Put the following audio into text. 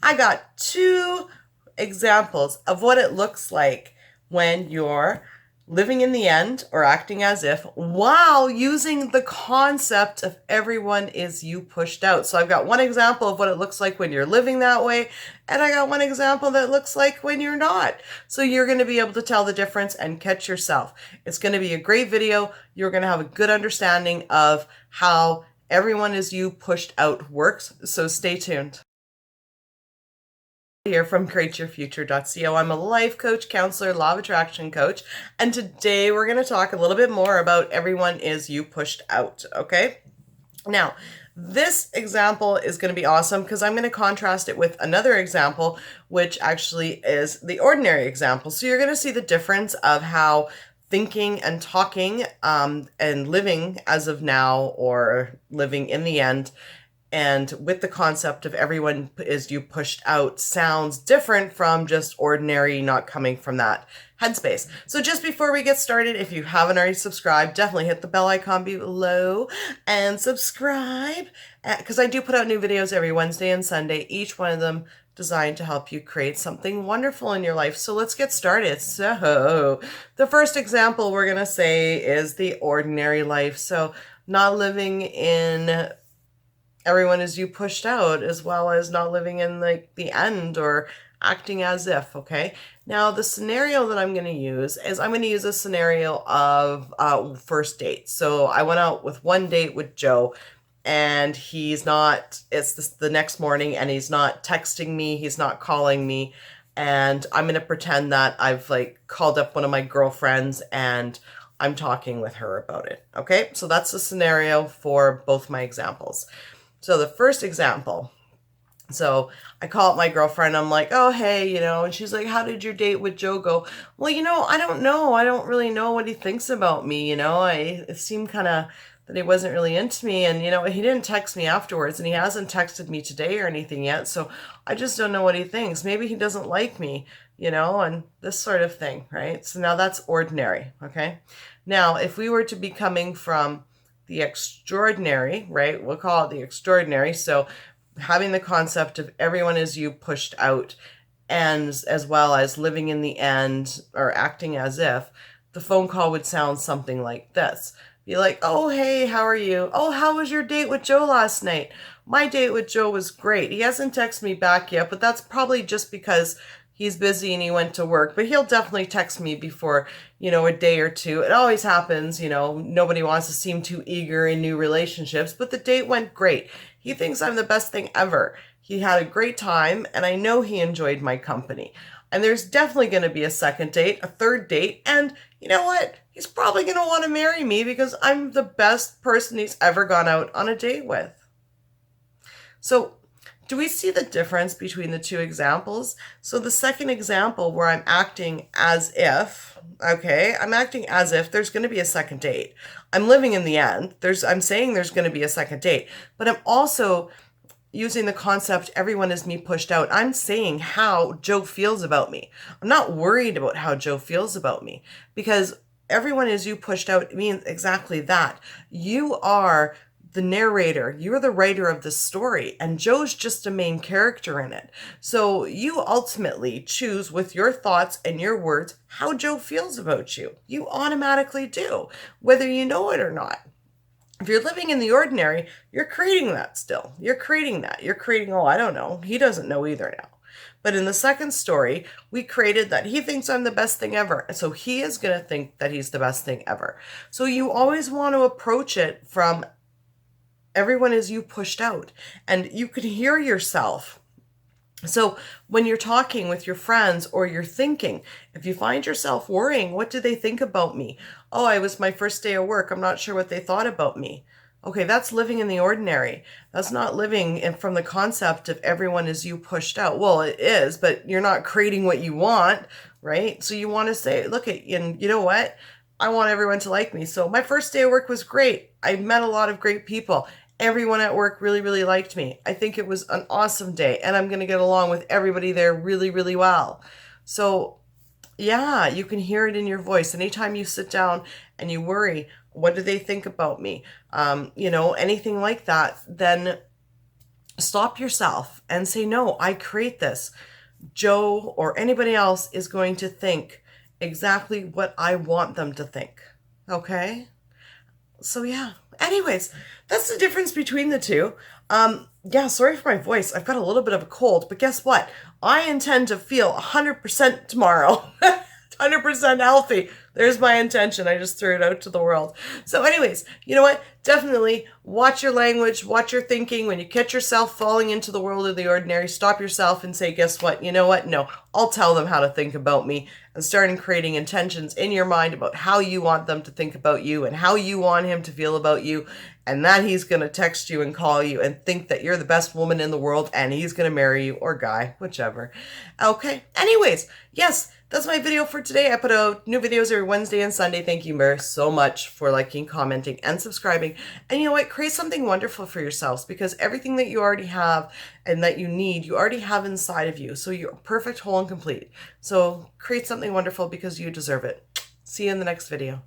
I got 2 examples of what it looks like when you're living in the end or acting as if while using the concept of everyone is you pushed out. So I've got one example of what it looks like when you're living that way, and I got one example that looks like when you're not. So you're going to be able to tell the difference and catch yourself. It's going to be a great video. You're going to have a good understanding of how everyone is you pushed out works. So stay tuned. Here from createyourfuture.co. I'm a life coach, counselor, law of attraction coach, and today we're going to talk a little bit more about everyone is you pushed out, okay? Now, this example is going to be awesome because I'm going to contrast it with another example, which actually is the ordinary example. So you're going to see the difference of how thinking and talking and living as of now or living in the end and with the concept of everyone is you pushed out sounds different from just ordinary, not coming from that headspace. So just before we get started, if you haven't already subscribed, definitely hit the bell icon below and subscribe, because I do put out new videos every Wednesday and Sunday, each one of them designed to help you create something wonderful in your life. So let's get started. So the first example we're going to say is the ordinary life. So not living in everyone is you pushed out, as well as not living in like the end or acting as if, okay? Now, the scenario that I'm going to use is I'm going to use a scenario of first date. So I went out with one date with Joe, and he's not, the next morning, and he's not texting me, he's not calling me, and I'm going to pretend that I've like called up one of my girlfriends and I'm talking with her about it, okay? So that's the scenario for both my examples. So the first example, so I call up my girlfriend, I'm like, oh, hey, and she's like, how did your date with Joe go? Well, I don't know. I don't really know what he thinks about me, it seemed kind of that he wasn't really into me, and, he didn't text me afterwards, and he hasn't texted me today or anything yet, so I just don't know what he thinks. Maybe he doesn't like me, and this sort of thing, right? So now that's ordinary, okay? Now, if we were to be coming from the extraordinary, right? We'll call it the extraordinary. So having the concept of everyone is you pushed out, and as well as living in the end or acting as if, the phone call would sound something like this. Be like, oh, hey, how are you? Oh, how was your date with Joe last night? My date with Joe was great. He hasn't texted me back yet, but that's probably just because he's busy and he went to work, but he'll definitely text me before, a day or two. It always happens, nobody wants to seem too eager in new relationships, but the date went great. He thinks I'm the best thing ever. He had a great time, and I know he enjoyed my company. And there's definitely going to be a second date, a third date, and you know what? He's probably going to want to marry me because I'm the best person he's ever gone out on a date with. So, do we see the difference between the two examples? So the second example where I'm acting as if, okay, I'm acting as if there's going to be a second date. I'm living in the end. I'm saying there's going to be a second date, but I'm also using the concept everyone is me pushed out. I'm saying how Joe feels about me. I'm not worried about how Joe feels about me, because everyone is you pushed out means exactly that. You are the narrator, you're the writer of the story, and Joe's just a main character in it. So you ultimately choose with your thoughts and your words how Joe feels about you. You automatically do, whether you know it or not. If you're living in the ordinary, you're creating that still. You're creating that. You're creating, oh, I don't know. He doesn't know either now. But in the second story, we created that he thinks I'm the best thing ever. So he is going to think that he's the best thing ever. So you always want to approach it from everyone is you pushed out, and you can hear yourself. So when you're talking with your friends or you're thinking, if you find yourself worrying, what do they think about me? Oh, it was my first day of work. I'm not sure what they thought about me. Okay, that's living in the ordinary. That's not living from the concept of everyone is you pushed out. Well, it is, but you're not creating what you want, right? So you want to say, look at, and you know what? I want everyone to like me. So my first day of work was great. I met a lot of great people. Everyone at work really, really liked me. I think it was an awesome day, and I'm going to get along with everybody there really, really well. So yeah, you can hear it in your voice. Anytime you sit down and you worry, what do they think about me? Anything like that, then stop yourself and say, no, I create this. Joe or anybody else is going to think exactly what I want them to think. Okay? So yeah. Anyways, that's the difference between the two. Yeah, sorry for my voice. I've got a little bit of a cold, but guess what? I intend to feel 100% tomorrow. 100% healthy. There's my intention. I just threw it out to the world. So anyways, you know what? Definitely watch your language, watch your thinking. When you catch yourself falling into the world of the ordinary, stop yourself and say, guess what? You know what? No, I'll tell them how to think about me, and start creating intentions in your mind about how you want them to think about you and how you want him to feel about you. And that he's going to text you and call you and think that you're the best woman in the world, and he's going to marry you, or guy, whichever. Okay. Anyways, yes, that's my video for today. I put out new videos every Wednesday and Sunday. Thank you, Mary, so much for liking, commenting, and subscribing. And you know what? Create something wonderful for yourselves, because everything that you already have and that you need, you already have inside of you. So you're perfect, whole, and complete. So create something wonderful because you deserve it. See you in the next video.